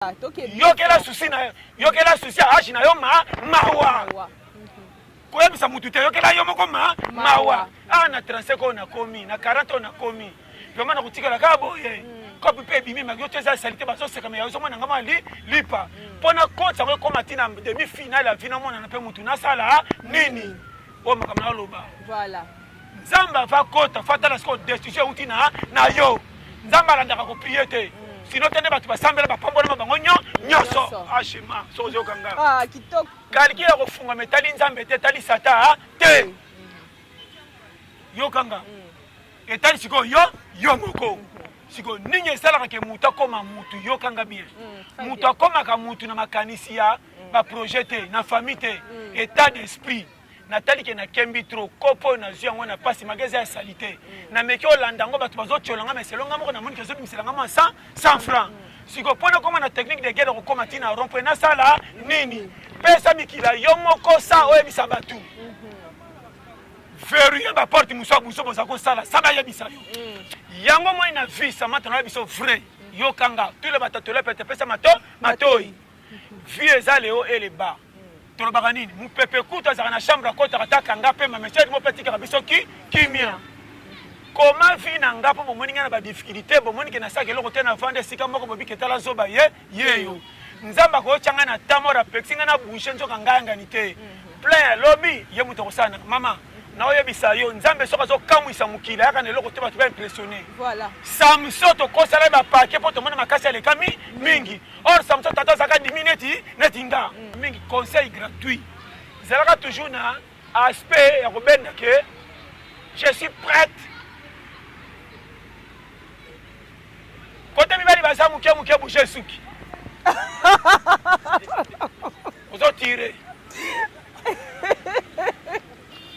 yokela souci na yokela souci ashi na yo mawa koyebisa mutu te yokela yo moko mawa na 35 on a komi na 40 on a komi vraiment na kutikala ka boye kopi pe bimi ma yo teza salite baso seka me yo mona ngama lipa pona kota ko koma tina demi finale la vina mona na pe mutu na sala nini o makamna loba voilà nzamba va kota fata la sko destitution utina na yo nzamba la ndaka ko prier te sinon tene batu basambela bapambola bango nyoso ashima sozo kanga kitoko kaliki ya kofunga metali nzambe te tali sata te yo kanga etali siko yo moko siko ninye sala ke mutu akoma mutu yo kanga bien mutu akoma ka mutu na makanisi ya ba projeté na famille te état d'esprit natali ke na kembi trop kopo na zia ngona pasi magaza ya salite na meki olanda ngo batu bazo tolanga meselonga moko na moni kezo miselanga ma 100 francs siko pona koma na technique de guerre ko koma tina rompre na sala nini pesa mikila yo moko sa oyebisa batu verrouiller ba porte muso buso boza ko sala saba yebisa yo yango moi na vie ça maintenant yebiso vrai yo kanga tous les batatole pete pesa matoi vie ezaleo et bas tolobaka nini mupepe kuta azaka na chambre akota atakanga pe mamesedi mo petika biso kimia koma vi na nga po bomoni nga na ba difficulté bomoni ke na saka eloko te na vande sika moko bobi ketala zoba yeyo nzamba ko changa na tamora pexinga na boucher nzoka nganga ni te plein lobby ye muto kosana mama na oyebisa yo nzambe soka zo kamwisa mukila yaka na eloko te batu ba impressionné voilà samso to kosala ba paquet po to mona makasi ale kami mingi or samso tata zaka 10 minutes netinga mingi conseil gratuit zalaka toujours na aspect ya kobenda ke je suis prête côté mibali baza muke bouger suki ozo tirer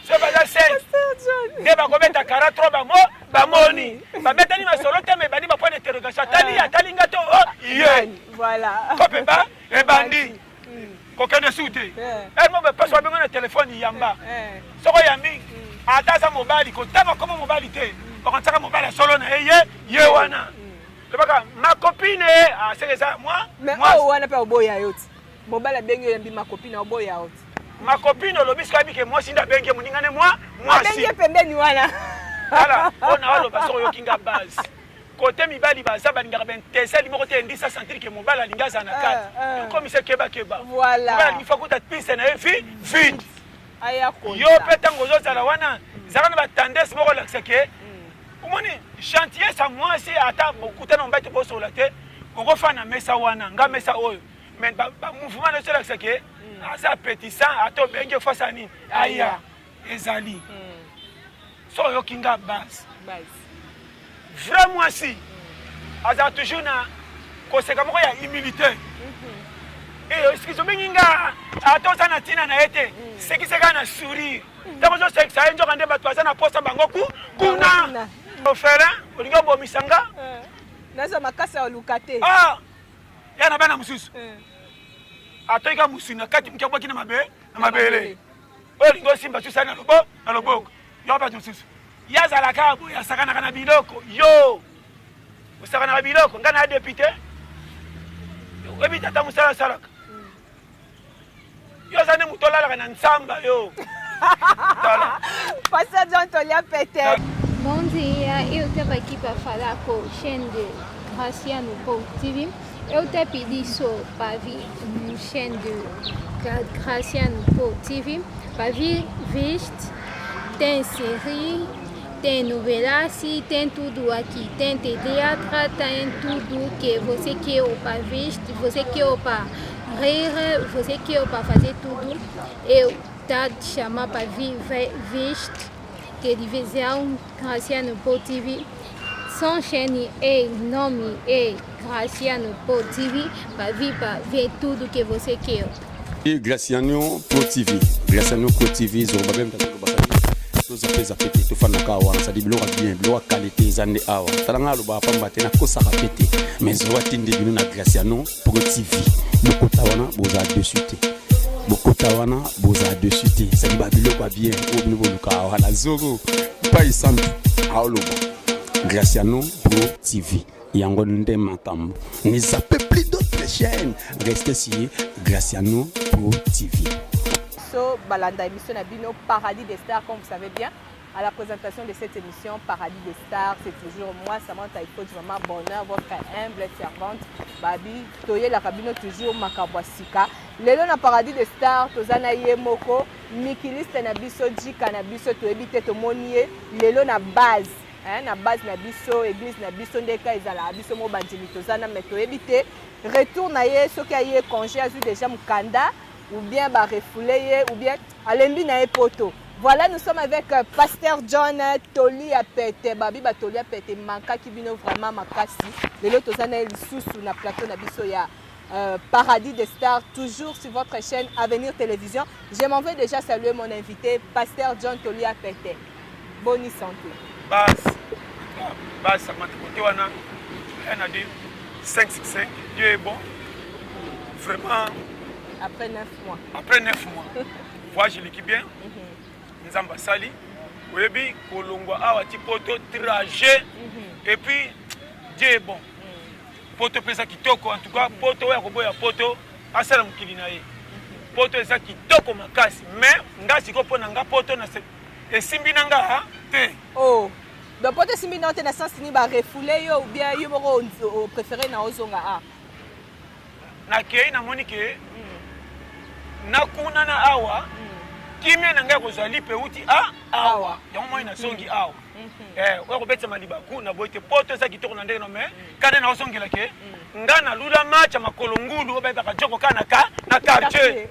c'est pas ça c'est deba kobeta 43 bamoni babetani masolo te me badi ba point d'interrogation tali ngato voilà kopeba ebandi kokende sute mo be paso bengo na téléphone yamba soko yambi ata za mobile ko taba comme mobile te ko tsaka mobile solo na ye wana tebaka ma copine c'est ça moi wana pa oboya yoti mobile bengo yambi ma copine oboya yoti ma copine lobi skabi ke moi sinda bengi muningane moi si bengi pembeni wana voilà on a lo baso yo kinga base côté mibali baza balingaka ben teseli moko te ndisa sentir ke mobile alingaza na kati comme c'est keba voilà mobile il faut que ta piste na vide aya ko yo petango zo zala wana zaka na ba tendance moko la seke umoni chantier sa moi si ata bokuta na mbate boso la te oko fana mesa wana nga mesa oyo mais ba mouvement na cela seke asa pétissant ato benge face ani aya ezali so yo kinga base vraiment si aza toujours na koseka moko ya humilité et ce qui sont binga ato sana tina na ete ce qui seka na sourire tant que je sais njo kande bato aza na posta bango kuna ofela olinga bomisanga naza makasa olukate yana bana mususu atoika musina kati mkiabaki na mabele olingo simba susana na loboko yo ba mususu yazala kabo yasakana kana biloko yo usakana biloko ngana député ebita ta musala salaka yo zane mutola kana nsamba yo tala passa John Tolia Peter. Bom dia, eu estava aqui para falar com o Shen de Graciano Paul TV. Eu te pedi só para vir no chaîne de Graciano Paul TV para vir viste, tem série, tem novelas, tem tudo aqui, tem teatro, tem tudo que você quer para viste, você quer para rir, você quer para fazer tudo. Eu te chamar para vir viste, televisão Graciano Paul TV. Son chaîne e nome é Graciano Paul TV para vir para ver tudo que você quer. E Graciano Paul TV, Graciano Paul TV, zoba même ta zoba sali. Toza pesa pete to fana ka wana sadi bloka bien, bloka qualité zande awa. Talanga lo ba pamba tena kosa ka pete. Mais zoba tinde bino na Graciano Paul TV. Boko tawana boza dessus te. Boko tawana boza dessus te. Sadi ba biloko bien, o bino boluka wana zogo. Pa isantu Graciano Pro TV. Yango nde makambo. Ni zappe plus d'autres prochaine. Restez sur Graciano Pro TV. So, balanda émission Nabino Paradis des Stars, comme vous savez bien. À la présentation de cette émission Paradis des Stars, c'est toujours moi, Samantha Iko du Maman Bonheur, votre humble servante, Babi, Toye la Rabino, toujours Makabwasika. Lelo na Paradis des Stars, Tozana Yemoko, Mikiliste Nabiso, Jika Nabiso, Toebite Tomonie, Lelo na base. Na base Nabiso, église Nabiso, Ndeka Ezala, Abiso Mobanjili, Tozana, mais Toebite. Retour na ye, ce qui a eu congé, a eu déjà Mukanda, ou bien refoulé, ou bien Alembi na poto. Voilà, nous sommes avec Pasteur John Toli Apete. Babi Toli Apete manka qui vient vraiment makasi. Les autres années sous na plateau na biso ya Paradis des Stars, toujours sur votre chaîne Avenir Télévision. Je m'en vais déjà saluer mon invité, Pasteur John Toli Apete. Bonne santé. Bas, ça m'a côté wana. On a dit 565. Dieu est bon. Vraiment. Après 9 mois. Après 9 mois. Voilà, je l'équipe bien. Nzamba Sali. Webi, Kolongwa, Awati, Poto, trajet. Et puis, Dieu est bon. Poto, pesa kitoko. En tout cas, Poto, ouais, Roboya, Poto, Asalam Kilinae. Poto, ça kitoko makasi. Mais, nga siko po nanga Poto na se. Et Simbi nanga, te. Oh. Donc, Poto Simbi nanga, te na sens ni ba refoulé yo ou bien yo moro préféré na ozonga a. Na kei na monike. Na kuna na awa. Kimia nanga kozali pe uti awa yango moi na songi awa wa ko betsa malibaku na boite poto za kitoko na ndenge no me kana na osongela ke ngana lula match makolo ngulu obeta ka joko kana ka na quartier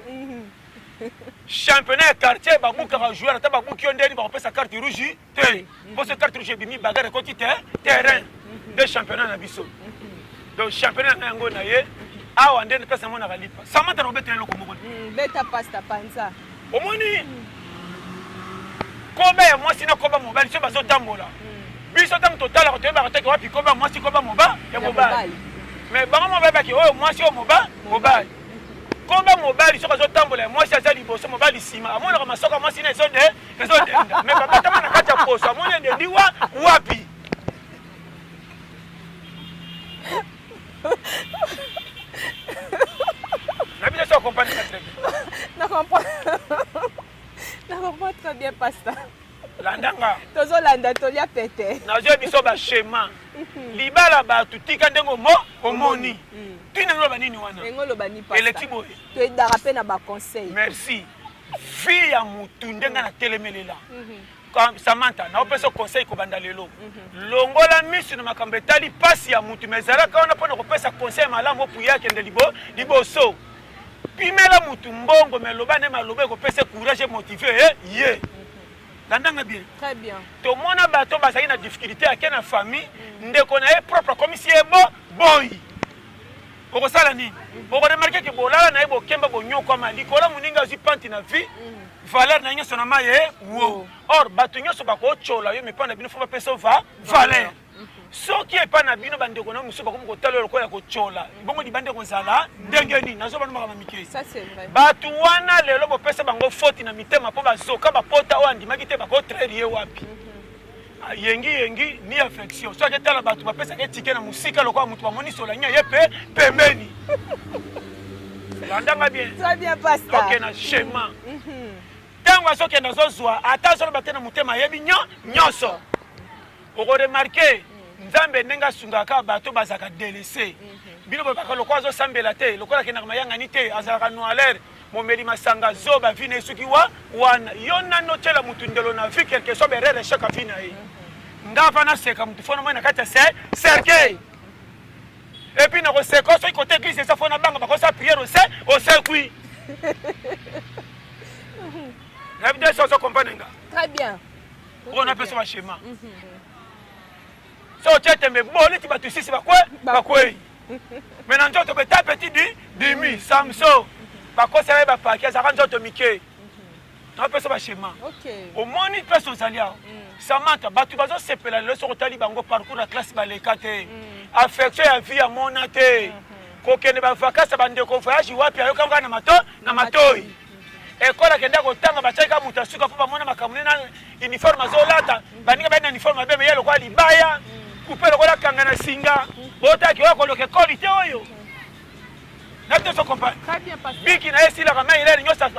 championnat quartier ba buka ka joueur ta ba buki ondeni ba pesa carte rouge te pour ce carte rouge bimi bagarre ko ti terrain de championnat na biso donc championnat na ngo na ye awa ndeni pesa mona kalipa samata no betela loko moko beta pasta panza. Omoni koba ya mwasi na koba mobali so bazo tambola biso tam total ko teba ko wapi koba mwasi koba moba ya mobali mais bango mobali baki oyo mwasi o mobali koba mobali so bazo tambola mwasi azali boso mobali sima amona ko masoka mwasi na so de denda mais baba tama na kata poso amona ndendi wapi la vie de compagnie très bien. Je comprends très bien, Pasteur. Landanga. Tozo landa tolia pété. Na je biso ba schéma. Libala ba tutika ndengo omoni. Tina ngolo banini wana. Ngolo bani Pasteur. Eletibo. Tu darape na ba conseil. Merci. Fille ya mutu ndenga na telemelela. Comme Samantha, na opesa conseil ko banda lelo. Longola misu na makambo etali pasi ya mutu mezala ka ona pona ko pesa conseil malamu puya kende liboso. Pimela mutu mbongo meloba ne maloba ko pesa courage motivé ye. Landanga bien. Très bien. To mona bato bazali na difficulté à na famille ndeko na propre comme si e boy. Oko sala nini? Oko remarquer que bolala na ebo kemba bonyoko mali kola muninga zi panti na vie. Valeur na nyoso na maye wo. Or bato nyoso bako chola yo mepana bino fo pesa valeur. Soki epa na bino bandeko na muso bakomo kotala loko ya kochola bongo libande kozala ndenge nini nazo bana makama mikei ça c'est vrai batu wana lelo bopesa bango faute na mitema po bazoka bapota o andimaki te bako traire wapi yengi ni affection soki tala batu bapesa ke tike na musika loko mutu bamoni sola nya yepe pembeni landanga bien très bien Pasteur OK na schéma tango soki ndazozwa ata solo batena mutema yebi nyoso oko remarquer Nzambe nenga sungaka bato bazaka délaissé. Bino baka lokwa zo sambela te, lokola kena mayanga ni te, azaka noaler, momeli masanga zo ba vine suki wana. Yona no tela mutu ndelo na vi quelque chose berere chaka vina yi. Ngava na seka mutu fona mwana kata cercueil. Et puis na ko seko so côté église ça fona banga bako sa prière au circuit. La vidéo ça comprendre nga. Très bien. On appelle ça schéma. So tete me boli ti batu sisi bakwe maintenant nzoto beta petit demi samso bakosela ba paki azaka nzoto mike na pesa ba schéma OK au moni pesa ozalia Samantha batu bazo sepela le so kotali bango parcours la classe baleka te affection ya vie ya mona te kokene ba vacances bandeko voyage wapi ayo kanga na matoi ekola kenda kotanga bachaka mutasuka po bamona makamune na uniforme azolata baninga bana uniforme bebe yelo kwa libaya kupelo kola kanga na singa bota ki wako loke qualité oyo N'a-t-il se comprendre? Très bien, pasteur. Biki na esi la kama ile nyo sa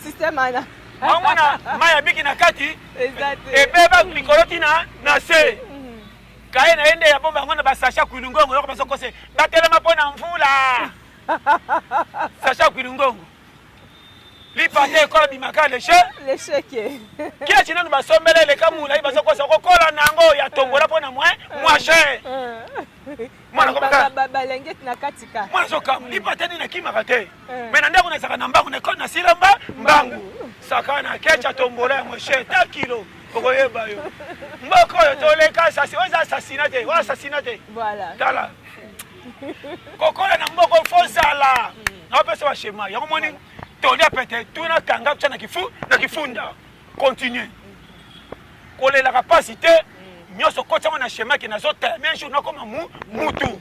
Système ana. Mamona maya biki na kati. Exact. E beba likoloti na se. Kaye na ende ya bomba ngona ba Sacha Kwilungongo yoko baso kose. Batelema pona mvula. Sacha Kwilungongo. Li pate ko bimaka le che. Le chèque. Qui a tenu ba sombele le kamula i baso kose ko kola nango ya tombola pona moi cher. Mwana ko baka. Balengeti na katika. Mwana soka li pate ni na kimaka te. Mais nanda kuna saka nambangu ne kona silamba mbangu. Sakana kecha tombola ya moi cher ta kilo. Okoyeba yo. Mboko yo toleka assassinate, wa assassinate. Voilà. Tala. Kokola na mboko fozala. Na pesa wa shema. Yango moni tolia pete tuna kanga tuna kifunda. Continue. Kole la capacité nyoso kocha na shema ki nazota mais jour na koma mutu.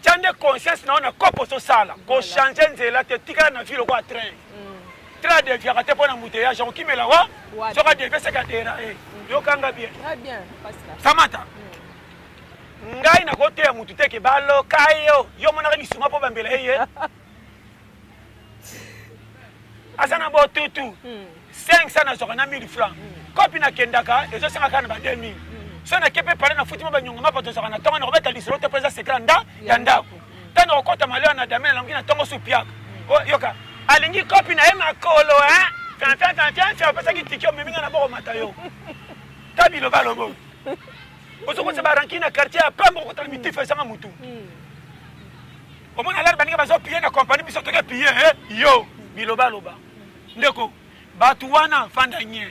Tande conscience na ona kopo so sala. Ko changer nzela te tika na ville kwa train. Train de viagate pour na mouteillage on kimela wa. Soka de pesa ka dera yokanga bien. Très bien, pasteur. Samantha. Ngai na kote ya mutu teke balo kayo. Yo mona ni suma po bambela yeye. Asana bo tutu. 500 na zoka na 1000 francs. Kopi na kendaka ezo sanga kana ba 2000. So na kepe pale na futima ba nyonga mapato zoka na tonga na robeta lisolo te pesa sekranda ya ndako. Tano okota maleo na damela na ngina tongo supiaka. Yoka. Alingi kopi na ema kolo Tiens, pesa ki tikio meminga na boko matayo. Tabi lo balobo. Oso ko se baranki na quartier apambo ko tala mitifa sanga mutu. Omona lar baninga bazo piye na compagnie biso toke piye yo biloba loba. Ndeko batu wana fanda nye.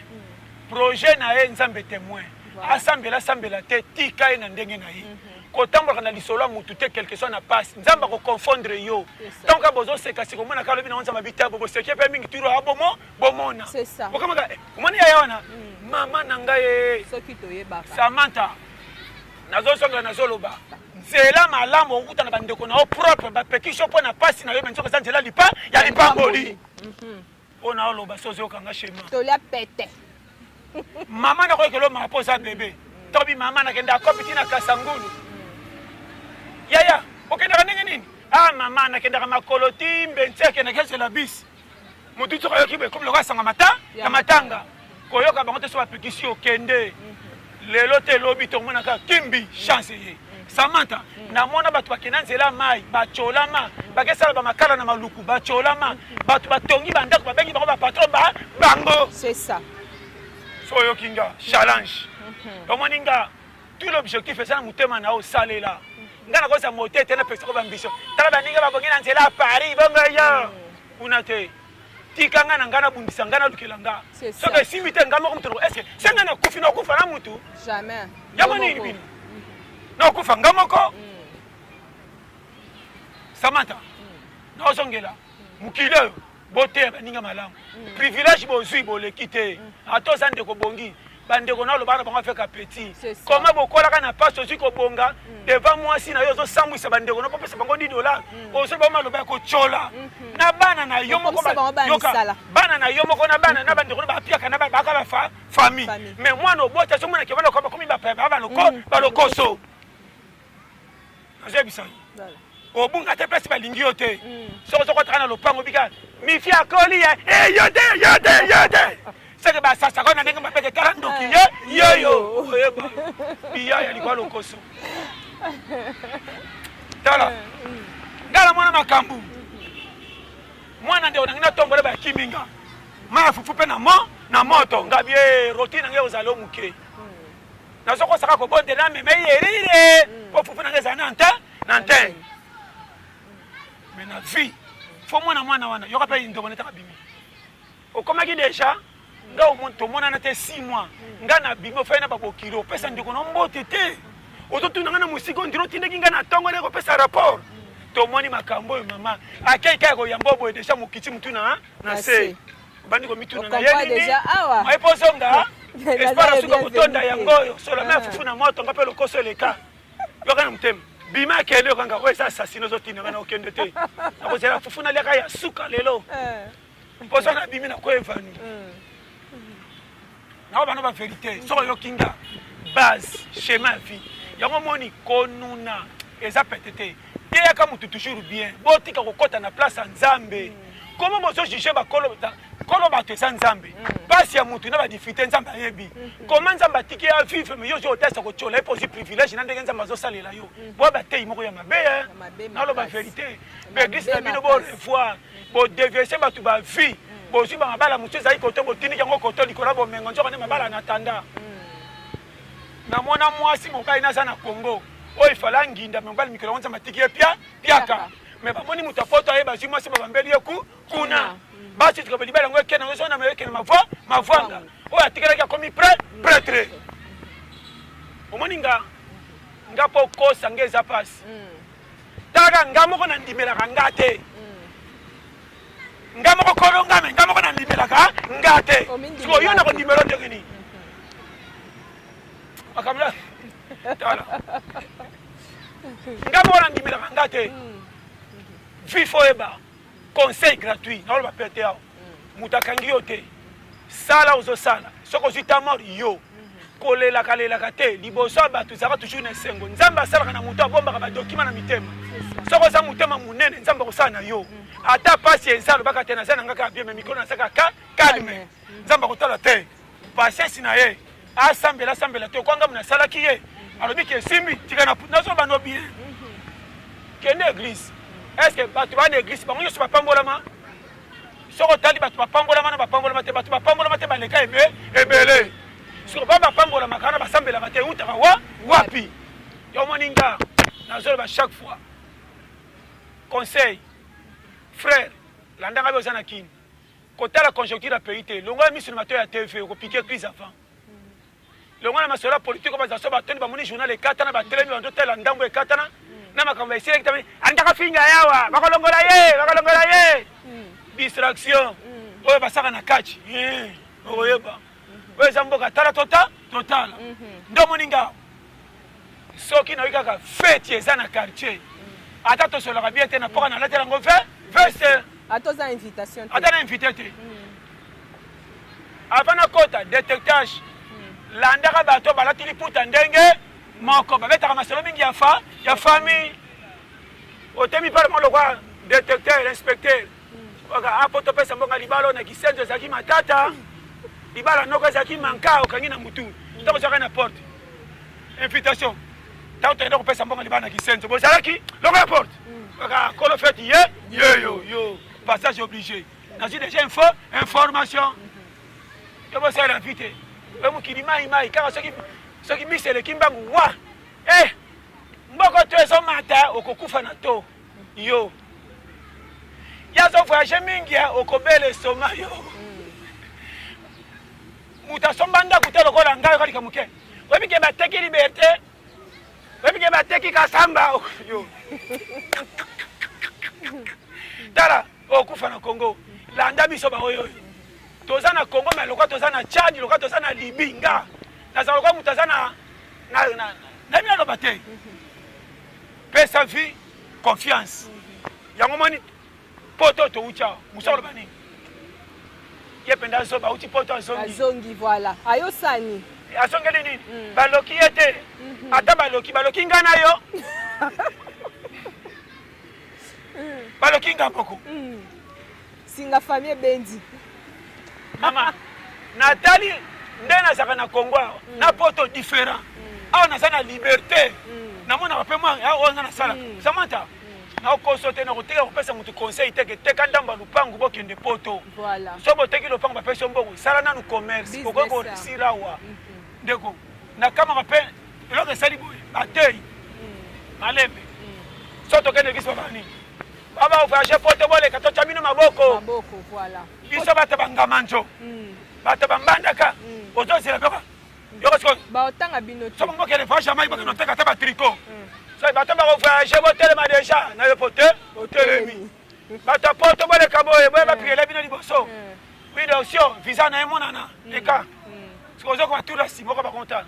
Projet na ye nzambe témoin. Asambela te tika na ndenge na ye. Kotambola na lisolo mutu te quelque soit na passe. Nzamba ko confondre yo. Donc abozo seka siko mona kalobi na onza mabita bobo seke pe mingi turo abomo bomona. C'est ça. Okamaka omoni ya yona mama nangaye Soki toyeba. Samantha. Nazo songa nazo loba. Nzela malamu okuta na bandeko na o propre ba pekisho po na passe na yo benzo ka nzela lipa ya lipa mboli. Ona oloba sozo kanga shema. Tolia pete. Mama na ko ekelo ma posa bébé. Tobi mama na kenda kopiti na kasangulu. Yaya, okenda ndenge nini? Ah mama na kenda makolo timbe nteke na kese la bis. Mutu tsoko yokibe comme le sanga mata ya matanga. Koyoka bango te so application okende. Lelo te lobi to mona ka kimbi chance ye. Samantha na mona batu bakena nzela mai bacholama bakesala ba makala na maluku bacholama batu batongi bandako babengi bango ba patron bango. C'est ça. So yokinga challenge. Omoninga tout l'objectif est ça mutema na o salela. Ngana ko sa moté tena pesa ko ambition. Tala baninga babongi na nzela Paris bonga yo. Unate. Tikanga na ngana bundisa ngana lukelanga. Soka simite ngama ko mutoro. Est-ce senga na kufi na kufa na mutu? Jamais. Yamoni ibini. Na kufa ngama ko. Samantha. Na osongela. Mukile bote baninga malamu. Privilège bozui bolekite. Ato sande ko bongi. Bandeko na lobana bango fait petit. Comment bokola kana passe aussi ko bonga devant moi si na yo zo sambwisa bandeko na popesa bango $10. Oso ba maloba ko chola. Na bana na yo moko ba yoka. Bana na yo moko na bana na bandeko ba piaka na ba ka ba famille. Mais moi no bota so mona ke bana ko ba komi ba pa ba ba lokoso. Aje bisai. Obunga te pesa balingi yo te. So ko tana lopango bika. Mi fi akoli yote. C'est que ça ça qu'on a dit que ma pète 40 donc yo biya ya likwa lokoso tala ngala mwana makambu mwana ndio ngina tombole ba kiminga ma fufu pe na moto ngabie rotine ngeo zalo muke na soko saka ko bonde na meme yerire po fufu ngeza na ante mais na vie faut mwana wana yoka pe ndo boneta kabimi okomaki déjà nga omuntu mona na te 6 mois nga na bimo fa na babokiro pesa ndiko no mbote te ototuna na musiko ndiro tindeki nga na tongo ne ko pesa rapport to moni makambo yo mama akei kai ko yambobo déjà mukiti mutuna na se bandi ko mituna na yeni déjà awa ai posonga espara suko kotonda yango solo me fufu na moto ngape lokoso leka yo kana mtem bima kele kanga o esa assassino zotina kana okende te akozela fufu na leka ya suka lelo posona bimi na ko evanu na ba vérité so yo kinga base schéma vie yango moni konuna eza pétété yeyaka mutu toujours bien botika kokota na place ya nzambe comment bozojuge bakolo bato eza nzambe mpasi ya mutu na badifite nzambe ayebi comment nzambe atiki ya vivre me yo ozo otesa kotyola ye posi privilège na ndenge nzambe azosalela yo boya batei moko ya mabe naloba vérité baeglise na bino borevoir bodeviese bato bavie bozwi bamabala mosusu ezali koto botindiki yango koto likolo bomengo nzoka nde mabala na tanda namona mwasi mobali naza na Congo oyo ifala nginda mobali mikolo nzambe atiki ye piaka me bamoni moto apoto ayeba zwi mwasi babambeli ye kuna basi tukaba libala yango ekene yango sona mekene mavwanga oyo atikelaki akomi prêtre omoni nga mpo kosa nga eza pasi taka nga moko nandimelaka nga te nga moko kolongame nga moko nandimelaka nga te siko yo na kondimelo ndenge nini makamla tala nga moko nandimelaka nga te vifo eba conseil gratuit naoloba pete awo moto akangi yo te sala ozosala soki ozwi ta mort yo kolelaka te liboso ya bato ezalaka toujours na esengo nzambe asalaka na moto abombaka badokima na mitema soki oza motema monene nzambe akosala na yo ata pasi eza alobaka te naza na nga kaka bien me mikolo nazaka calme nzambe akotala te pasiensi na ye asambela te okwanga nasalaki ye alobi ke esimbi tika nazoba no bien kende église est-ce que bato bana église bango nyonso bapambolama soko otali bato bapambolama na bapambolama te bato bapambolama te baleka ebele soko bapambolama kana basambelaka te eutaka wapi yo omoni nga nazoloba chaque fois conseil frère landanga be oza na kini kotala conjoncture ya pays te longola miso na bato ya tv okopike crise avant longola masolo ya politique obaza so batondi bamoni journal ekatana batelemi bandotala ndambo ekatana na makambo esili kitami andaka finga yawa bakolongola ye distraction oyo basaka na kati okoyeba oyo eza mboka tala totala ndo moninga soki nayoki kaka feti eza na quartier ata tosolaka bien te na mpoka nalatela yango veste ata na invité te avant na kota détectage landaka bato balati liputa ndenge moko babetaka masolo mingi ya famille otemi pale molokwa détecteur inspecteur apo topesa mbonga libala na kisenzo ezalaki matata libala noko ezalaki manka okangi na mutu ntango ozalaki na porte invitation ntango toyenda kopesa mbonga libala na kisenzo bozalaki loko ya porte kolo feti yo passage obligé nazwi déjà information yo bosalela vite oyo mokili mai kaka soki miso eleki mbangu wa mboko to ezomata okokufa na to yo yazo voyage mingi okobela esoma yo moto asomba ndako te lokola ngai okalika moke oyebike bateki liberté oyebike bateki kasamba yo tala okufa na Congo landa biso baoyo toza na Congo mais lokwa toza na Tchad lokwa toza na Libye nga nazala lokwa moto aza na mina loba te pesa vie confiance yango moni poto touti awa mosa oloba nini ye mpenza azoba auti poto azongi voilà ayosani azongeli nini baloki ye te ata baloki nga na yo baloki nga moko singa famille bendi mama natali nde nazaka na Congo awa na poto différent awa naza na liberté namona bape mwa oyo nga nasala samanta naokoso te nakoteka kopesa motu conseil teke teka ndamba lupangu bokende poto so boteki lupangu bapesi mbongo sala nanu commerce okoki koresir awa ndeko nakamaka mpe eloko esali boye batei malembe so tokende eglise babani baba voyage poto boleka totya bino maboko biso bato bangama nzo bato bambandaka ozozela byoka yoko sikoyo baotanga bino te soki mbokele voyage amai bakende oteka ata batricot so bato bakovoyage botelema deja na yo pote otelemi bato poto boleka boye boye bapikela bino liboso bino osio visa na emonana eka sikoyo ozoko batura si moko bakontana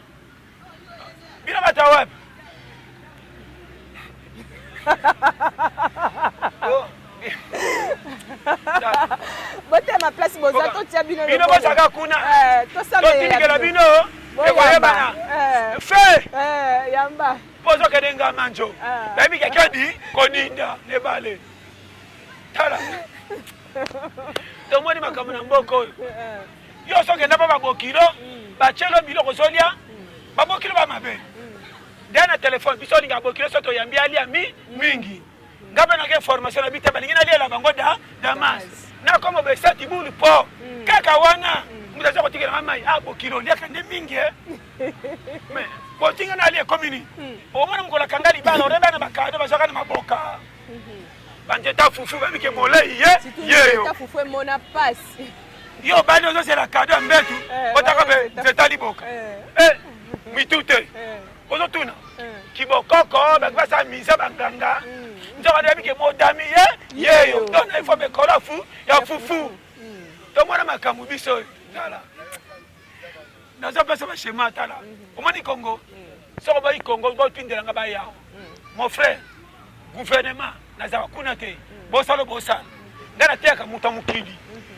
bino bato wapi botema place boza totia bino bino bozaka kuna totilikela bino ekoyebana fe yamba pozo kedenga manjo babi kakadi koninda nebale tala tomoni makambo na mboko yo so kenda pa babokilo bachelo biloko zolia babokilo ba mabe dana telefone biso ninga bokilo so to yambi ali ami mingi ngaba na ke formation na bita balingi na lela bango damas na komo be sati bulu po kaka wana mutaza kotikela mama bokilo ndia kande mingi mais botinga na ali komini o mwana mkola kangali bana oreba na bakado bazoka na maboka banje ta fufu ba mike molei ye ta fufu mona passe yo bana zo c'est la cadeau mbetu otaka be zetali boka mitute ozo tuna kibokoko bakasa misa banganga nzoka na mike modami ye yo dona il faut be kola fu ya fufu to mwana makamu biso tala nazo pesa ba shema tala omani Congo soko ba Congo ba tindela ngaba yao mon frère gouvernement nazaba kuna te bosalo bosala ngana teka muta mukili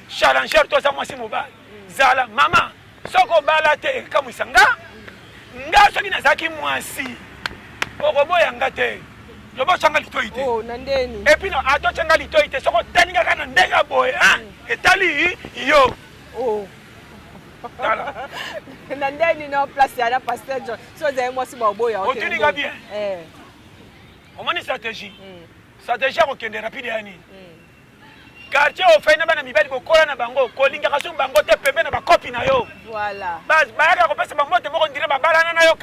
challenger to za mwasi mobile zala mama soko bala te kamusanga nga soki nazaki mwasi okoboya nga te lobo changa litoite oh nandeni et puis no ato changa litoite soko taninga kana ndenga boy etali yo oh nandeni no place ya pasteur John so za mwasi baboya o tuninga bien omoni stratégie stratégie ko kende rapide yani quartier au fait na bana mibali ko kola na bango ko linga kasu bango te pembe na ba copie na yo voilà bas ba ko pesa bango te moko ndire ba balana na yo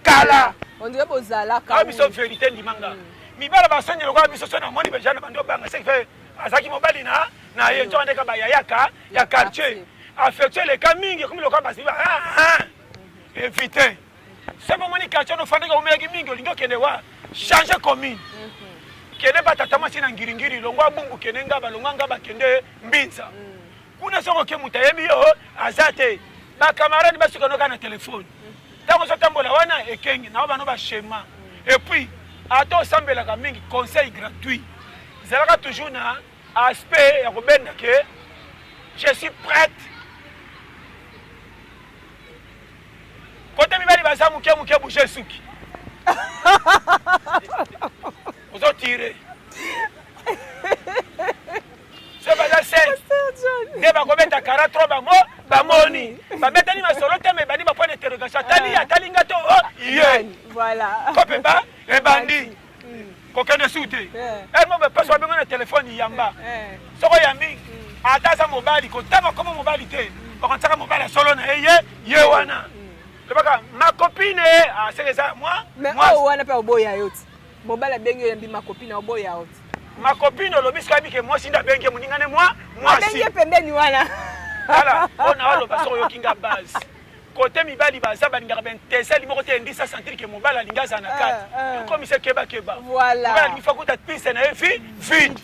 kala on dirait bozala ka biso vérité ndimanga mibala ba sanya ko biso sona moni be jana bando banga c'est fait azaki mobali na ye nto ndeka ba ya quartier affecter les camingi comme le cas basi ba éviter c'est bon moni quartier no fandeka o melaki mingi lingo kende wa changer commune kende batatama sina ngiringiri longwa bungu kende ngaba longwa ngaba kende mbinza kuna soko ke mutayemi yo azate ba camarade basuka noka na téléphone tango so tambola wana ekengi na bano ba schéma et puis ato sambela ka mingi conseil gratuit zalaka toujours na aspect ya kobenda ke je suis prête kote mibali baza muke bouger suki vous en tirez. C'est pas la scène. Ne va commettre à 43 bamoni. Ba metani ma solo te me bani ba point d'interrogation. Tali ngato yen. Voilà. Kope ba e bandi. Kokene soute. Elle me passe ba ngona téléphone yamba. Soko yambi. Ata sa mobile ko tama comme mobile te. Ba kontaka mobile solo na ye wana. Ma copine c'est ça moi. Mais oh wana pe oboya yote. Mobala bengi yambi ma copine oboya out. Ma copine lobiska bike moi sinda bengi muningane moi si. Bengi pembeni wana. Voilà, on a le baso yokinga base. Côté mibali baza balinga ben teseli moko te ndisa sentir que mobala linga za na kat. Comme c'est keba. Voilà. Mobala il faut que ta piste na vide.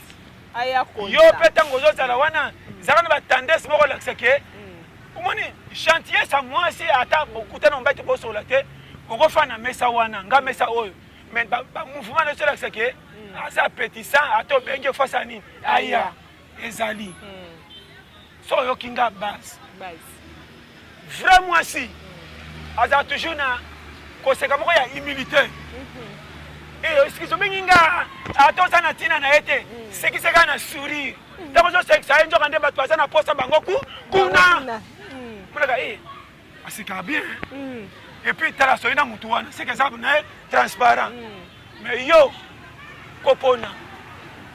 Aya ko. Yo petango zo za la wana zana ba tendance moko lakseke. Umoni chantier sa moi si ata bokutana mbate boso la te. Oko fana mesa wana nga mesa oyo. Mais ba mouvement de cela c'est que asa pétissant ato benge face à ni aya ezali so yokinga base vraiment si asa toujours na koseka moko ya humilité et ce qui sont benginga ato sana tina na ete ce qui seka na sourire donc je sais que ça njo kande bato asa na posta bango kuna mulaka asika bien et puis tala soina mutu wana c'est que ça na transparent mais yo kopona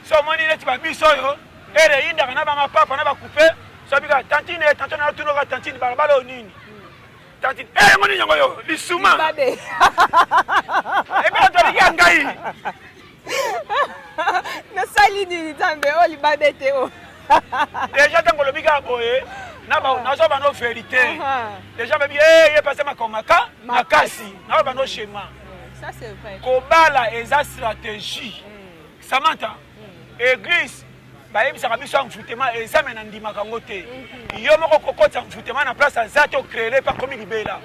so moni leti ba biso yo ere inda kana ba mapapa na ba couper so bika tantine na tuno ka tantine ba bala onini tantine ngoni nyango yo lisuma babe ba to li ngai na sali ni tambe o li babe te o déjà tango lo bika boye na ba na so ba no vérité déjà ba bi ye passer makasi na ba no schéma. Ça c'est vrai. Kobala eza stratégie. Samantha. Église ba yebisa biso mfutema eza mena ndima kango te. Yo moko kokota mfutema na place azate o créer par comme libela.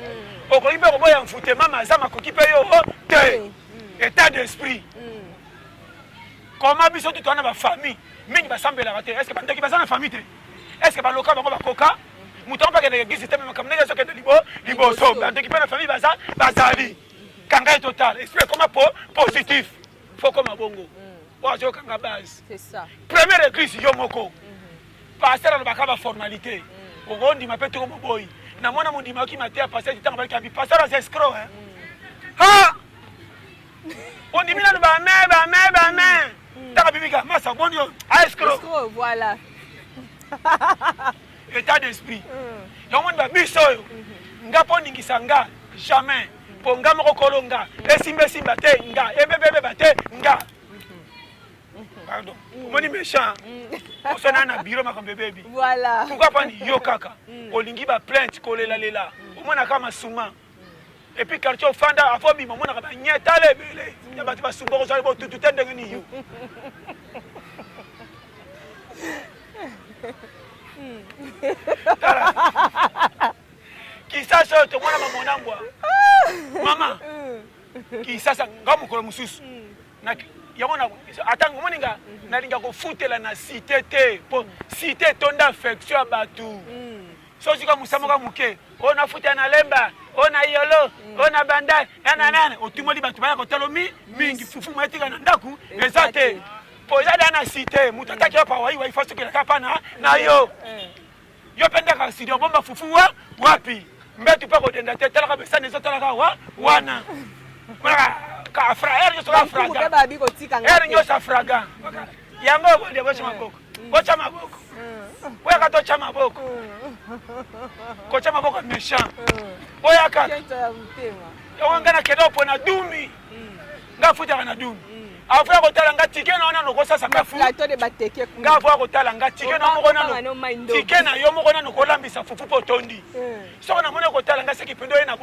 Oko ibe ko boya mfutema maza makoki pe yo te. État d'esprit. Comment biso tout on a ba famille. Mingi ba sambela ba te. Est-ce que bandaki ba na famille te? Est-ce que ba loka bango ba koka? Mutomba ke l'église te même comme nega so ke libo so bandaki pe na famille bazali. kanga total esprit comment positif faut comme bongo ozo kanga base c'est ça première église yo moko pasteur na bakaba formalité ogondi mapete ko boy na mwana mondima ki matea pasteur tanga balika bi pasteur az escroc hein ha ondimi na ba me tanga bibika masa bonio a escroc voilà état d'esprit yo mwana ba biso yo ngapo ningisa nga jamais ponga moko kolonga esimba te nga ebebebe bate nga pardon moni méchant on sona na bureau makambe baby voilà pourquoi pas ni yo kaka olingi ba plainte kolela lela omona kama suma et puis quartier ofanda afobi mona ka ba nyeta lebele ya batu ba sumbo ko sala tutu tende ngini yo kisasa to mwana mama mbwa mama kisasa ngamukolo mususu na yamona atango moninga nalinga ko futela na cité te po cité tonda affection abatu so sika musamoka muke ona futa na lemba ona yolo ona bandai nana otumoli batu baya ko talomi mingi fufu matika na ndaku ezate po yada na cité mutata ki pa wai faso ke ka pana na yo penda ka studio bomba fufu wapi mbetu pa ko denda te tala ka besane zo tala ka wana ka frère yo so ka fraga er nyo sa fraga yango bo de bocha maboko oya ka to chama boko ko chama boko méchant oya ka yo ngana kedo po na dumi nga futa na dumi afya ko tala nga tike na ona no ko sasa mefu plateau de bateke nga afya ko tala nga tike na moko na no tike na yo moko na no ko lambisa fufu po tondi so na mona ko tala nga seki pendo na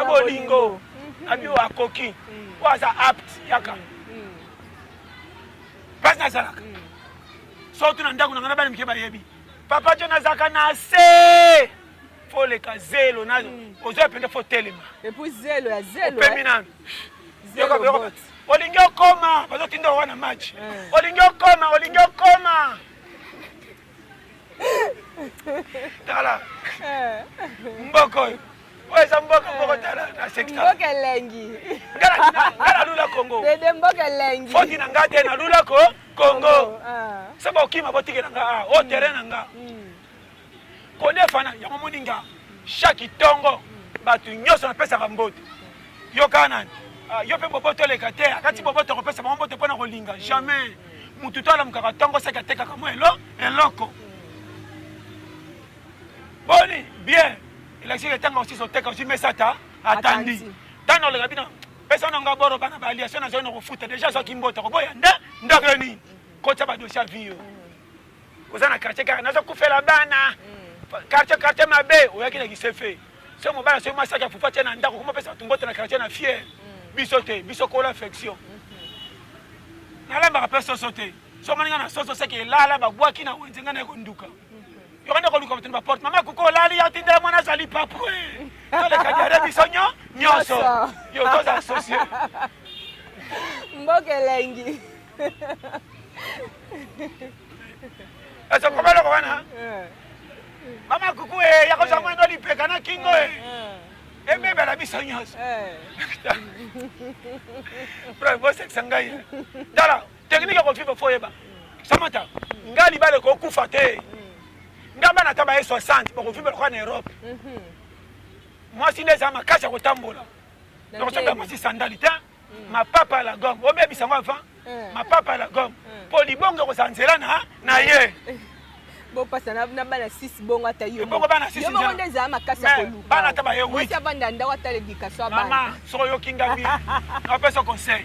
bolingo abi wa koki was apt yaka pas na salaka so tu na ndako na ngana bani mkeba yebi papa jona zaka na se fole ka zelo na ozo pende fo telema et puis zelo ya zelo pemina zelo olingi okoma bazotinda wana match olingi okoma tala mboko oza mboko tala na secteur mboko elengi ngala lula Congo dede mboko elengi foti na ngate na lula Congo saba okima botikela nga o terrain na nga kone fana yango moninga chaque tongo batu nyoso na pesa kambote yo kana yo pe boboto le kate akati boboto ko pesa mambote pona kolinga jamais mutu tala mukaka tongo seka teka kama eloko boni bien il a dit que aussi son teka aussi mesata atandi tano le gabina pesa na ngaboro bana balia sona zona ko futa déjà so kimbota ko boya ndakeni ko taba dossier vie ozana quartier car na so kufela bana quartier mabe oyaki na kisefe so mo bana so masaka fufa tena ndako kuma pesa tumbota na quartier na fier biso ko l'affection nalamba pesa sote so maninga na soso seke lala babwaki na wenzenga na konduka yokanda ko luka mtenda porte mama kuko lali ya tindela mwana zali papwe tole kajare bisonyo nyoso yo toza associé mboke lengi asa komelo ko wana mama kuku yako za mwendo lipeka na kingo ebebe la biso nyos bravo sexangai dala technique ko fiba foyeba samata ngali bale ko kufa te ngamba na taba 60 ko fiba ko na Europe moi si les ama kacha ko tambola donc ça moi si sandali ta ma papa la gomme o bebi sango avant ma papa la gomme poli bongo ko sanzela na ye bo pasa na bana 6 bongo ata yo bongo bana 6 yo bongo ndeza makasa ko lu bana taba ye 8 tia banda ndawa ta l'éducation bana mama so yo kinga bi na pesa conseil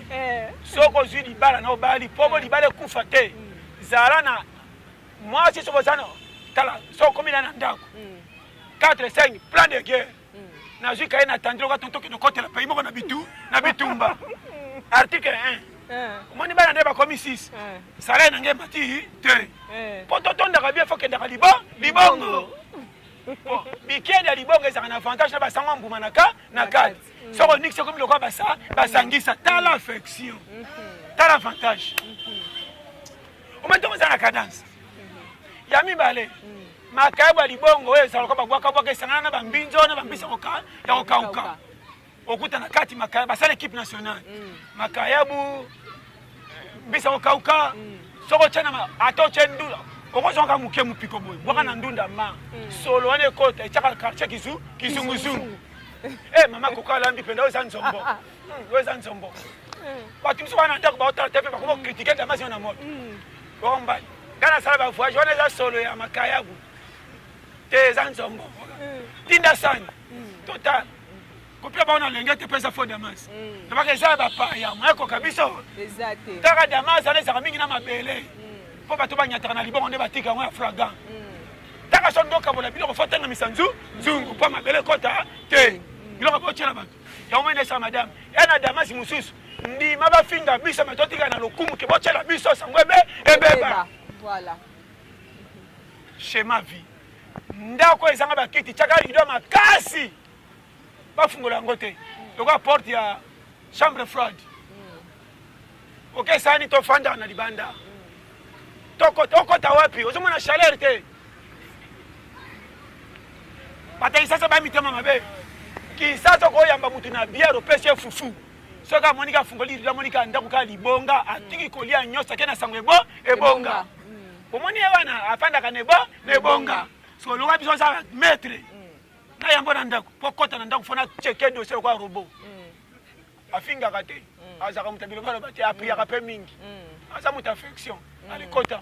so ko zui libala na obali pobo libala kufa te zala na moi si so bozana tala so komina na ndako 4 5 plan de guerre na zui kai na tandro ka tonto ke no côté la pays moko na bitumba article 1 moni bana ndeba komi 6 sala na ngeba ti te poto tonda ka bien foke ndaka libongo bikende ya libongo ezaka na avantage na basango mbuma na kati soko niki sokomi lokwa basangisa tala affection tala avantage omantongo eza na cadence ya mibale makayabo ya libongo oyo ezala lokwa babwakabwaka esangana na bambinzo na bambisa ya kokauka okuta na kati makaya basala équipe nationale makayabu bisa okauka soko tshena ato tshenda okozonga muke mupiko boy bwaka na ndunda ma solo wane kota itaka quartier kizunguzungu mama kokala mbi penda oza nzombo oza nzombo batu biso wana ndako baotala tepe bakoma critiquer Damas na moto bomba ngana sala ba voyage wana za solo ya makayabu te za nzombo tinda sana total kopia baona lenge te pesa fo Damas nabaka eza bapa ya mweko kabisa exacte taka Damas ana ezaka mingi na mabele po bato banyataka na libongo nde batika yango ya fragan taka so ndokabola biloko fo tanga misanzu nzungu po mabele kota te biloko botyela bato yango mene esa madame ena Damas mosusu ndima bafinga biso matotika na lokumu ke botyela biso sango ebeba voilà schéma vie ndako ezanga bakiti tyaka lido makasi bafungola yango te lokola porte ya chambre froide okesani tofandaka na libanda okota wapi ozomona chaleur te batakisasa bamitema mabe kisasa koyamba mutu na bière opesi efufu soki amonika afungoli lido amonika ndako kaka libonga atiki kolia nyonso ake na sango ebonga omoni ye wana afandaka na ebonga soloka biso oza maître na yambo na ndako po kota na ndako fona cheke dossier kwa robot afingaka te azaka mutu biloko aloba te apriaka mpe mingi aza mutu affection alikota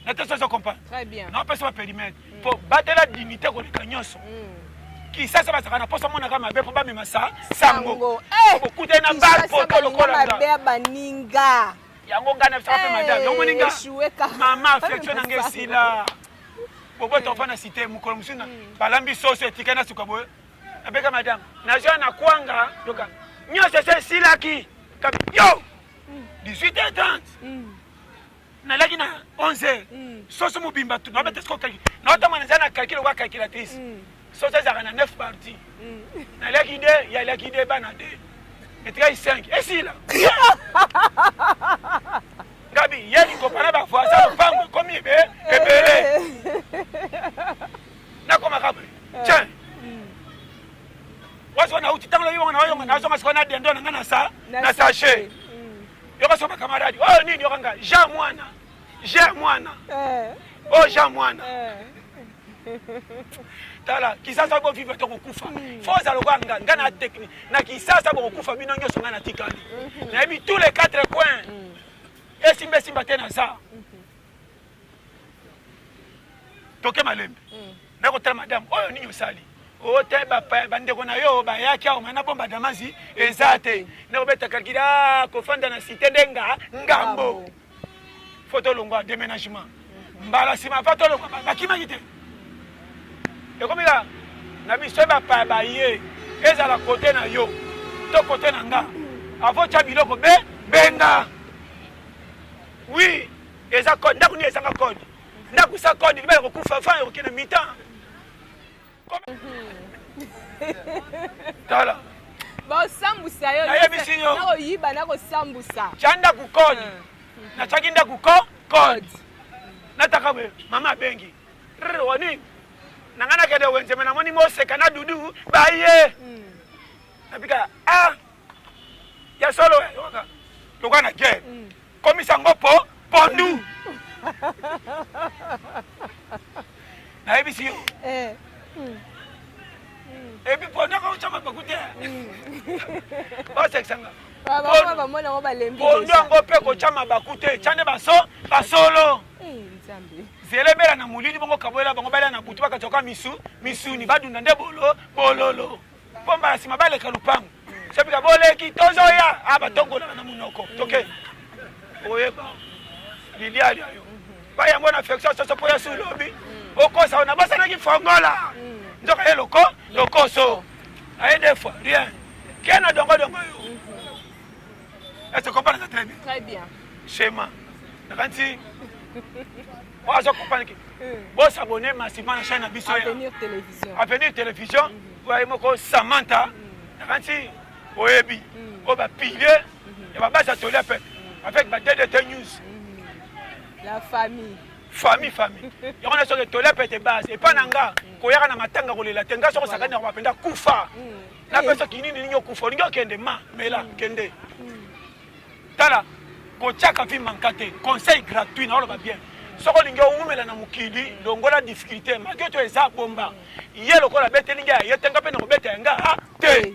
na te soso comprendre très bien na opesa bapérimètre po batela dignité koleka nyonso kisasa bazaka na poso monaka mabe po bamema sango bokute na bal poto lokola mabe baninga yango ngana bisaka mpe madame yango moninga mama affection nange esila bobo tofa na cité mukolo musuna balambi soso etike na suka boye abeka madame nazwa na kwanga yoka nyonso ese esilaki yo 18h30 nalaki na 11h soso mobimba tu nabete siko kalki naotama naza na calcul wa calculatrice soso ezaka na 9 parties nalaki de yalaki de bana de etikaki 5 esila ngabi yeli kopana bavoisin lopango ekomi ebele nakomaka boye tiens waso nauti ntango loyibongo naoyonga nazonga sikoyo na dendo nanga na sachet yoka so bakamaradi oyo nini yokanga jean mwana oyo jean mwana tala kisasa bovivre to kokufa foza lokola nga na technique na kisasa bokokufa bino nyonso nga na tikali nayebi tous les 4 coins esimba te na za toke malembe nakotala madame oyo nini osali ote bandeko na yo bayaki awo mana bomba Damasi eza te nakobeta kalkila kofanda na cité nde ngambo foto longwa déménagement mbala nsima fa tolongwa bakimaki te ekomika na biso bapaya baye ezala kote na yo to kote na nga avo tya biloko benga oui eza code ndako nini ezanga code ndako sa code libala kokufa fa okende mitan tala baosambusa yo nayebisi yo nakoyiba nakosambusa tya ndako code natyaki ndako code nataka boye mama abengi wani nanga nakende wenzeme namoni moseka na dudu baye napika ya solo lokola na guerre komisa yango pondu nayebisi yo epi pondu akotya mabaku te osekisanga pondu yango mpe kotya mabaku te tya nde basolo zelebela na molili bongo kaboyela bango balela na butu bakatoka misuni badunda nde bololo mpo mbala nsima baleka lupango sepika boleki tozoya batongolaka na munoko toke oyeba liliali ayo bayambo na affection soso mpo ya sulobi okosa na basanaki fongola nzoka ye lokoso aye des fois rien kena dongodongo yo est-ce comprendre ça très bien schéma nakanti oazo comprendre ki bosabone massivement na chaîne na biso Avenir Télévision oye moko Samantha nakanti oyebi oyo bapilier ya babase atoli ape avec ba DDT News la famille famille yango na soki tole pete base epa na nga koyaka na matanga kolela te nga soko sakani na bapenda kufa na pesa kinini ninyo kufa ninyo kende ma mela kende tala kotiaka vi manka te conseil gratuit na oloba bien soko lingi oumela na mokili longola difficulté maki to eza bomba ye lokola bete lingi ayetenga mpe na kobeta yanga te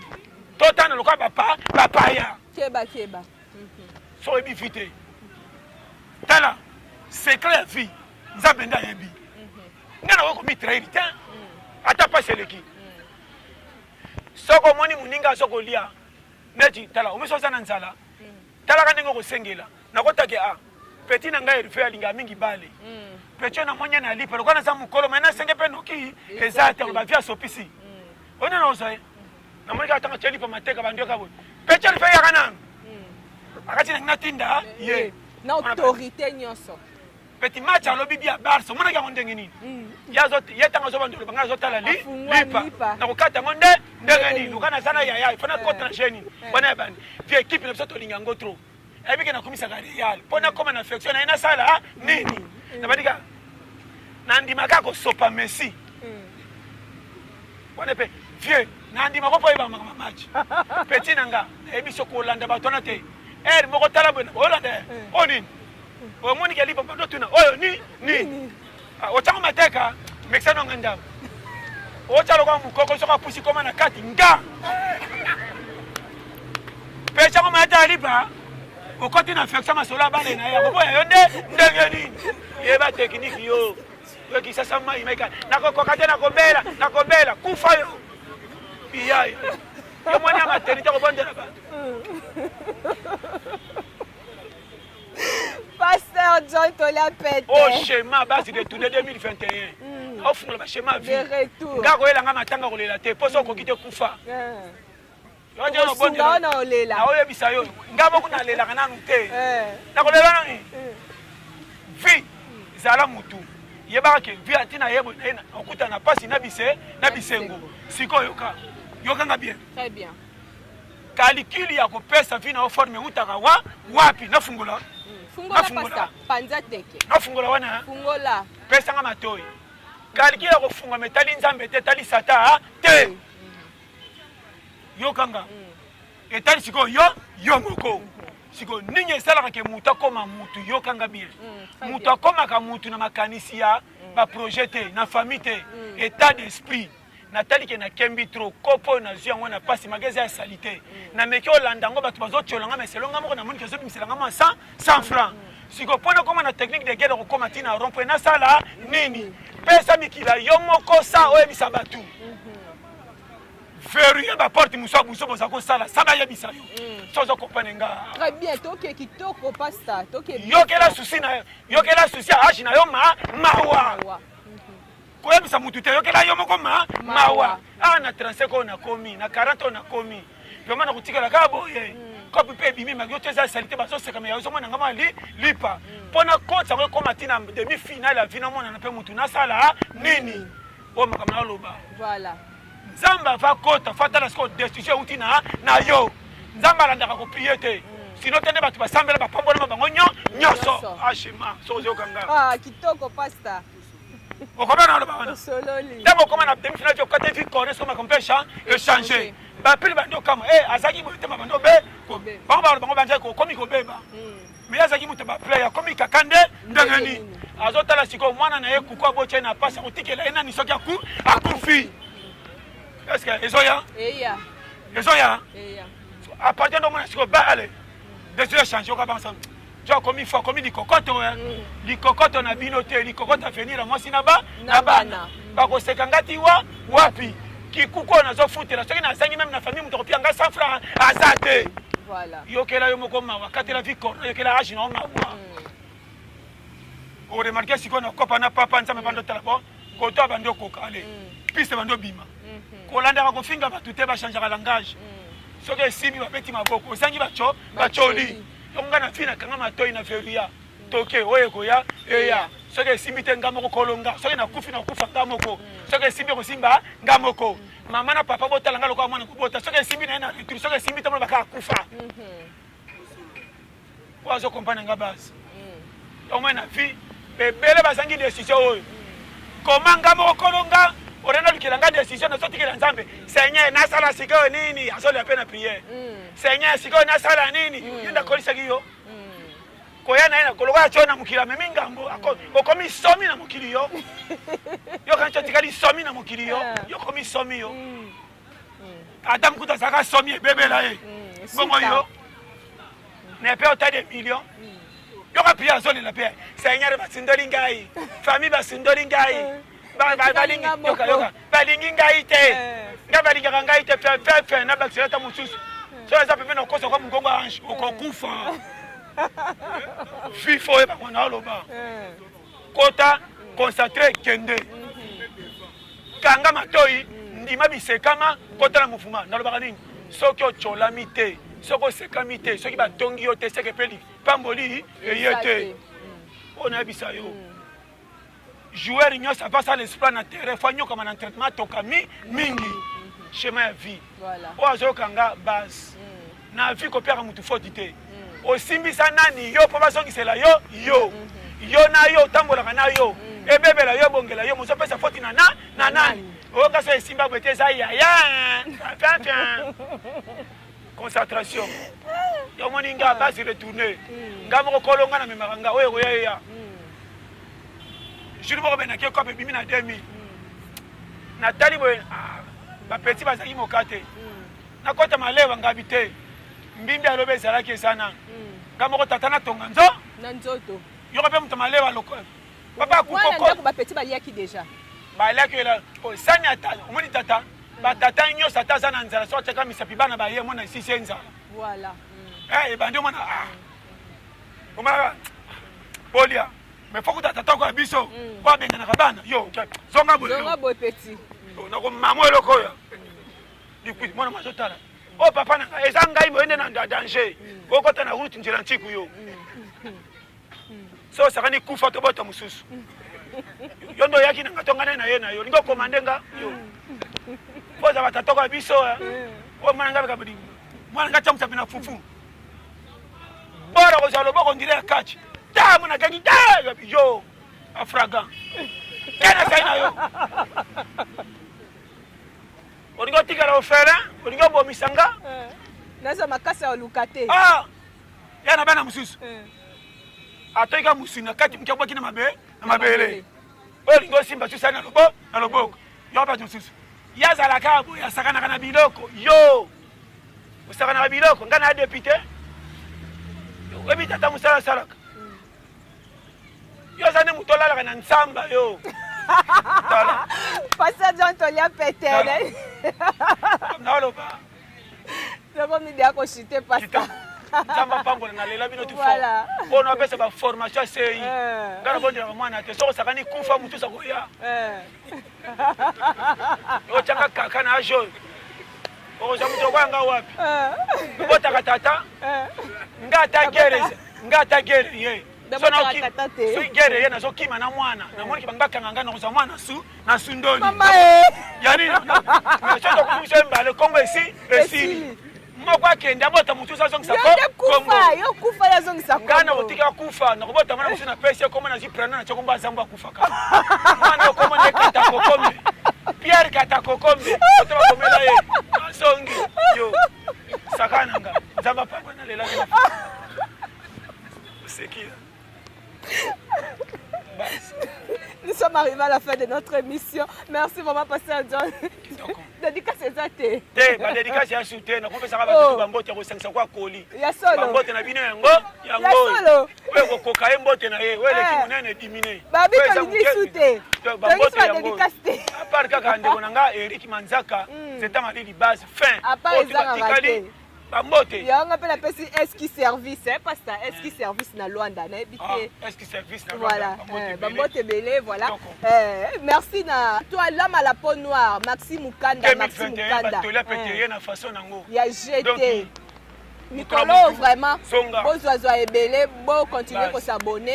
totana lokola bapaya keba so ebi vite tala secret ya vie nzambe nde ayebi nga na komi trahiri te ata pasi eleki soko omoni moninga azo kolia neti tala omiso oza na nzala talaka ndenge okosengela nakotake peti na ngai erife alinga mingi bale peti na monya na lipa lokola naza mokolo mai nasenge mpe noki eza te bavi asopisi oni na oza ye namonika atanga tia lipa mateka bandioka boye peti arife yaka nanu akati nangi natinda ye na autorité nyonso peti match alobi bia barso omonaki yango ndenge nini ye ntango azobandolo banga azotala lipa na kokata yango ndenge nini loka naza na yaya ifana kota na je nini wana ya bandi vi ekipe na biso tolinga yango tro ayebike nakomisaka real mpo nakoma na affection na ye nasala nini nabandika nandimaka kosopa messi wana mpe vie nandimako mpo oyebamaka mamatch peti na nga nayebi so kolanda bato wana te ere moko tala boye olanda o nini omoniki alipa mpando tuna oyo nini otyango mateka mekisa nonga ndambo otya lokola mokoko soko apusi koma na kati nga mpe tyango mayata alipa okoti na affection masolo abale na ye akoboya yo ndenge nini yeba tekniki yo yokisasa mai maika nakokoka te nakobela kufa yo iyaya yo moni ya maternité kobondela bato Pasteur John Tola Pete. Oh, schéma base de tout de 2021. Au fond, le schéma vie. De retour. Nga koyela nga matanga kolela te. Poso ko kite kufa. Yo ndio bonde. Na olela. Na oye bisayo. Nga moko na lela kana nute. Na kolela nani? Vi zala mutu. Yeba ke vi atina yebo na okuta na pasi na bisengo. Siko yoka. Yoka nga bien. Très bien. Calcul ya kopesa vi na forme utaka wapi na fungula. Fungola pasta panza teke. Nafungola wana. Fungola. Pesa nga matoi. Kaliki ya kofunga metali nzambe te tali sata te. Yo kanga. Etali siko yo moko. Siko ninye esalaka ke mutu akoma mutu yo kanga bien. Mutu akomaka mutu na makanisi ya ba projet te na famille te état d'esprit. Natali ke na kembi trop kopo na zia ngwana pasi mageza ya salite na meki olanda ngo bato bazotolanga meselonga moko na moni kezo biselanga ma 100 francs siko pona koma na technique de guerre ko koma tina rompo na sala nini pesa mikila yo moko sa oyebisa batu verrouiller ba porte muso buso boza ko sala saba yebisa yo sozo comprendre nga très bien toke kitoko pasta toke yo kela souci aji na yo mawa koyebisa mutu te yokela yo moko mawa na 35 oyo nakomi na 40 oyo nakomi vraimen na kotikela kaka boye kopi mpe ebimi maki yo te eza salite bazoseka me ozomona nga ma lipa mpo na koti yango ekoma ntina demi finale ya vi namonana mpe mutu nasala nini oyo makambo na oloba nzambe ava kota fa tala siko destitution euti na yo nzambe alandaka koprie te sino te nde bato basambela bapambolama bango nyonso ashema soki ozokanga kitoko pasta okobana oloba wana ntango okoma na demi-finale ti okate vi corner soko makambo mpe échange bapili bandi okama azalaki boye te mabandi bango baloba bango banzaki okomi kobeba mais azalaki moto baplay akomi kaka nde ndenge nini azotala sikoyo mwana na ye kuku abotie na pasi akotikela ye nani soki akufi estce ezoya apartir nde omona sikoyo bale décision échange okabansa jo komi fo komi likokoto na bino te likokoto avenir mwasi na bana bakoseka ngati wapi kikuku oyo nazofutela soki nazangi meme na famille moto akopia nga 100 francs aza te yokela yo moko mawa katela vi corona yokela age na yo mawa oremarke sikoyo na kopa na papa nzambe bando tala bo koto abandi okoka ale piste bando bima kolandaka kofinga bato te bachangeaka langage soki esimbi babeti maboko ozangi bacoli yonga na fina kanga matoi na feria toke oye koya eya soki esimbi te nga moko kolonga soki nakufi nakufa nga moko soki esimbi kosimba nga moko mama na papa botala nga lokola mwana kobota soki esimbi na ye na retour soki esimbi te mona baka akufa po azokompane nga base omoi na vie ebele bazangi décision oyo koma nga moko kolonga orenda lukela nga décision nazotikela nzambe seigneur nasala sikoyo nini azolia mpe na priere seigneur sikoyo nasala nini yo ndakolisaki yo koya na ye na koloka atyo na mokili amemi ngambo okomi somi na mokili yo yo kanti otikali somi na mokili yo yo komi somi yo ata mokutu azalaka somi ebebela ye bongo yo na epe ota de million yoka pia azolela mpe seigneur basindoli ngai famille basindoli ngai balingi ngai te nga balingaka ngai te fefe na bakiselata mosusu so eza pepe na okosa kwa mongongo ange okokufa fifo oyo bango na oloba kota concentre kende kanga matoi ndima bisekama kota na mofuma nalobaka nini soki ocholami te soki osekami te soki batongi yo te seke mpe pamboli eye te oyo nayebisa yo joueur nyonso apasa l'esprit na terrain fo anyokama na entraînement toka mingi chemin ya vie oyo azokanga base na vie kopiaka mutu foti te osimbisa nani yo mpo bazongisela yo yo na yo otambolaka na yo ebebela yo ebongela yo mozopesa foti na nani oyo ngaso esimba bwe te eza yaya concentration yomoni nga basi retourne nga moko kolonga na memaka nga oyo koyeya jour moko benaki ekope bimi na 2000 natali boye bapeti bazalaki moka te nakota malewa ngabi te mbimbi alobi ezalaki ezana nga moko tata natonga nzoto yoko mpe moto malewa loko papa akukoko bapeti baliaki deja baliaki ela sani ata omoni tata batata nyonso ata aza na nzala so atiaka misapi bana baye mona esisi enzala ebandi omona omaka bolia mais faut que tata ko biso ko benganaka bana yo zonga boye petit nakomama eloko oyo liquide mwana mazotala o papa nanga eza ngai moyende na danger okota na route nzela ntiku yo so osakani kufa tobota mosusu yo ndo oyaki nanga tongana na ye na yo lingi okomande nga yo poza batata ko biso o mwana nga bekabudi mwana nga tyamusapi na fufu bora kozala loboko ndile ya kachi tamu na gangi yo afraga kena sai na yo olingo tikala ofere olingo bomisanga naza makasa ya luka te ya na bana mosusu atoyika musina kati mkia bwaki na mabele olingo simba susa na loboko yo pati mosusu yazalaka boye asakanaka na biloko yo osakanaka biloko nga na député oyebi tata mosala asalaka yo zane moto olalaka na nzamba yo pasa John tolia petele naoloba nakomidi akoshite pasa nzamba pambola na lela bino tufo mpo na apesa baformation asei nga na bondelaka mwana te soki osakani kufa motu osa koya otyanga kaka na ajo oyo okozwa moto okoyanga wapi obotaka tata nga ata gere ye soki gere ye nazokima na mwana namoniki bangi bakanga ngai nakozwa mwana na sundoli yanini soki okumisa embale kongo esili moko akende abota mosusu azongisa ngai nakotika kufa nakobota mwana mosusu na pesi ekoma nazwi prano na tiokombo azambo akufaka mwana okoma nde katakokombe pierre katakokombe oto bakomela ye asongi yo sakananga nzamba papa na lela osekila. Nous sommes arrivés à la fin de notre émission. Merci vraiment, Pasteur John. Dédicace ezate. Ba dédicace ya soutien. Na kopesa ka ba bambote ko sangisa kwa koli. Ya solo. Bambote na bino yango. Ya solo. Wewe ko koka mbote na ye. Wewe leki munene dimine. Babi ko ni soutien. Bambote ya dédicace. A part ka ndeko nanga Eric Manzaka, c'est à Malili base fin. A part ezanga. Bambote. Ya nga pela pesi eski service, pasteur eski service na Luanda na ebité. Eski service na Luanda. Voilà. Bambote belé, voilà. Merci na toi l'homme à la peau noire, Maxime Mukanda, Maxime Mukanda. Tu l'as pété na façon nango. Ya GT. Nicolas vraiment. Bozwa ebélé, bo continuer ko s'abonner.